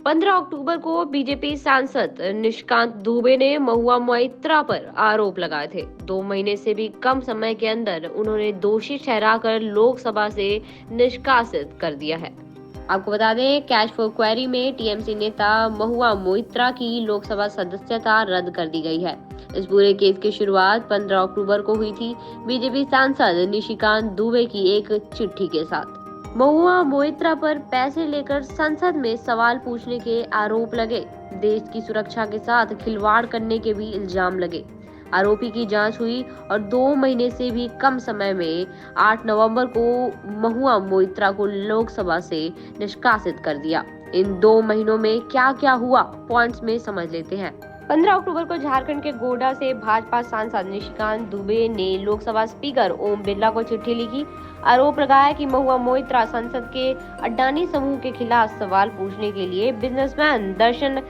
15 अक्टूबर को बीजेपी सांसद निशिकांत दुबे ने महुआ मोइत्रा पर आरोप लगाए थे। 2 महीने से भी कम समय के अंदर उन्होंने दोषी ठहराकर लोकसभा से निष्कासित कर दिया है। आपको बता दें, कैश फॉर क्वेरी में टीएमसी नेता महुआ मोइत्रा की लोकसभा सदस्यता रद्द कर दी गई है। इस पूरे केस की शुरुआत 15 अक्टूबर को हुई थी, बीजेपी सांसद निशिकांत दुबे की एक चिट्ठी के साथ। महुआ मोइत्रा पर पैसे लेकर संसद में सवाल पूछने के आरोप लगे। देश की सुरक्षा के साथ खिलवाड़ करने के भी इल्जाम लगे। आरोपी की जांच हुई और 2 महीने से भी कम समय में 8 नवंबर को महुआ मोइत्रा को लोकसभा से निष्कासित कर दिया। इन 2 महीनों में क्या क्या हुआ, पॉइंट्स में समझ लेते हैं। 15 अक्टूबर को झारखंड के गोड्डा से भाजपा सांसद निशिकांत दुबे ने लोकसभा स्पीकर ओम बिरला को चिट्ठी लिखी। आरोप लगाया कि महुआ मोइत्रा संसद के अडानी समूह के खिलाफ सवाल पूछने के लिए बिजनेसमैन दर्शन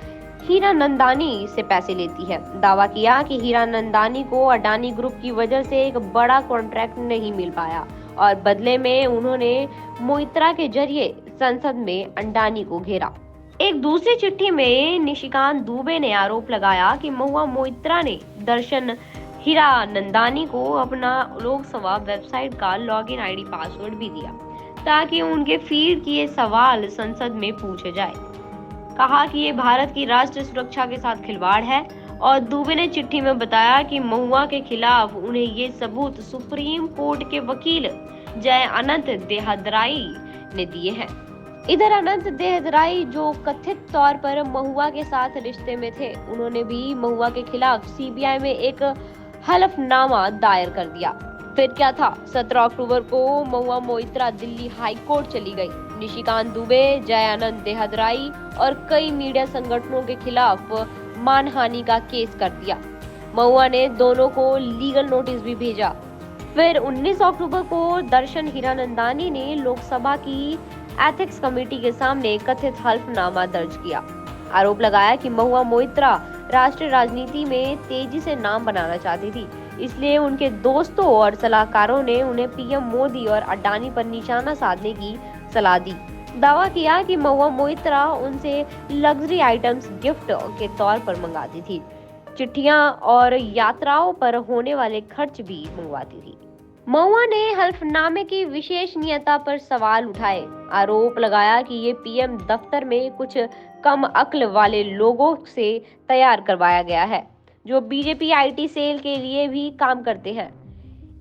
हीरानंदानी से पैसे लेती है। दावा किया कि हीरानंदानी को अडानी ग्रुप की वजह से एक बड़ा कॉन्ट्रैक्ट नहीं मिल पाया और बदले में उन्होंने मोइत्रा के जरिए संसद में अडानी को घेरा। एक दूसरी चिट्ठी में निशिकांत दुबे ने आरोप लगाया कि महुआ मोइत्रा ने दर्शन हीरानंदानी को अपना लोकसभा वेबसाइट का लॉगिन आईडी पासवर्ड भी दिया ताकि उनके फीड किए सवाल संसद में पूछे जाए। कहा कि ये भारत की राष्ट्रीय सुरक्षा के साथ खिलवाड़ है और दुबे ने चिट्ठी में बताया कि महुआ के खिलाफ उन्हें ये सबूत सुप्रीम कोर्ट के वकील जय अनंत देहदराई ने दिए हैं। इधर अनंत देहदराई, जो कथित तौर पर महुआ के साथ रिश्ते में थे, उन्होंने भी महुआ के खिलाफ सीबीआई में एक हलफनामा दायर कर दिया। फिर क्या था, 17 अक्टूबर को महुआ मोइत्रा दिल्ली हाई कोर्ट चली गई। निशिकांत दुबे, जय अनंत देहदराई और कई मीडिया संगठनों के खिलाफ मानहानि का केस कर दिया। महुआ ने दोनों को लीगल नोटिस भी भेजा। फिर 19 अक्टूबर को दर्शन हीरानंदानी ने लोकसभा की एथिक्स कमेटी के सामने कथित हल्फनामा दर्ज किया। आरोप लगाया कि महुआ मोइत्रा राष्ट्रीय राजनीति में तेजी से नाम बनाना चाहती थी, इसलिए उनके दोस्तों और सलाहकारों ने उन्हें पीएम मोदी और अडानी पर निशाना साधने की सलाह दी। दावा किया कि महुआ मोइत्रा उनसे लग्जरी आइटम्स गिफ्ट के तौर पर मंगाती थी, चिट्ठियां और यात्राओं पर होने वाले खर्च भी मंगवाती थी। महुआ ने हल्फनामे की विश्वसनीयता पर सवाल उठाए। आरोप लगाया कि ये पीएम दफ्तर में कुछ कम अक्ल वाले लोगों से तैयार करवाया गया है, जो बीजेपी आईटी सेल के लिए भी काम करते हैं।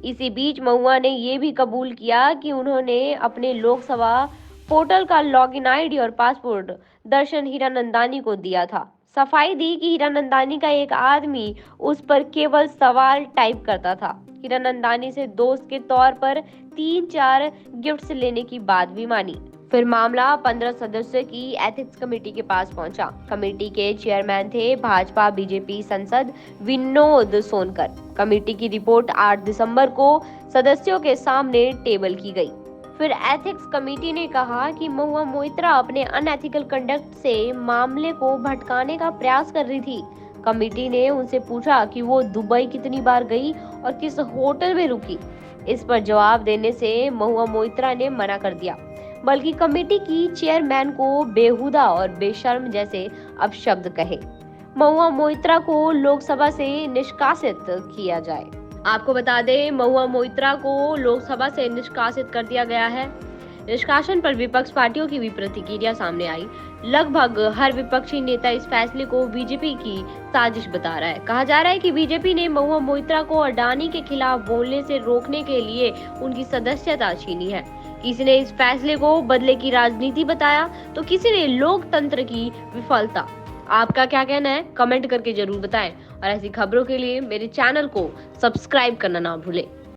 इसी बीच महुआ ने ये भी कबूल किया कि उन्होंने अपने लोकसभा पोर्टल का लॉगिन आईडी और पासवर्ड दर्शन हीरानंदानी को दिया था। सफाई दी कि हीरानंदानी का एक आदमी उस पर केवल सवाल टाइप करता था। हीरानंदानी से दोस्त के तौर पर 3-4 गिफ्ट्स लेने की बात भी मानी। फिर मामला 15 सदस्यों की एथिक्स कमेटी के पास पहुंचा। कमेटी के चेयरमैन थे भाजपा बीजेपी सांसद विनोद सोनकर। कमेटी की रिपोर्ट 8 दिसंबर को सदस्यों के सामने टेबल की गई। फिर एथिक्स कमेटी ने कहा कि महुआ मोइत्रा अपने अनएथिकल कंडक्ट से मामले को भटकाने का प्रयास कर रही थी। कमेटी ने उनसे पूछा कि वो दुबई कितनी बार गई और किस होटल में रुकी। इस पर जवाब देने से महुआ मोइत्रा ने मना कर दिया, बल्कि कमेटी की चेयरमैन को बेहुदा और बेशर्म जैसे अपशब्द कहे। महुआ मोइत्रा को लोकसभा से निष्कासित किया जाए। आपको बता दें, महुआ मोइत्रा को लोकसभा से निष्कासित कर दिया गया है। निष्कासन पर विपक्ष पार्टियों की भी प्रतिक्रिया सामने आई। लगभग हर विपक्षी नेता इस फैसले को बीजेपी की साजिश बता रहा है। कहा जा रहा है कि बीजेपी ने महुआ मोइत्रा को अडानी के खिलाफ बोलने से रोकने के लिए उनकी सदस्यता छीनी है। किसी ने इस फैसले को बदले की राजनीति बताया, तो किसी ने लोकतंत्र की विफलता। आपका क्या कहना है, कमेंट करके जरूर बताएं और ऐसी खबरों के लिए मेरे चैनल को सब्सक्राइब करना ना भूलें।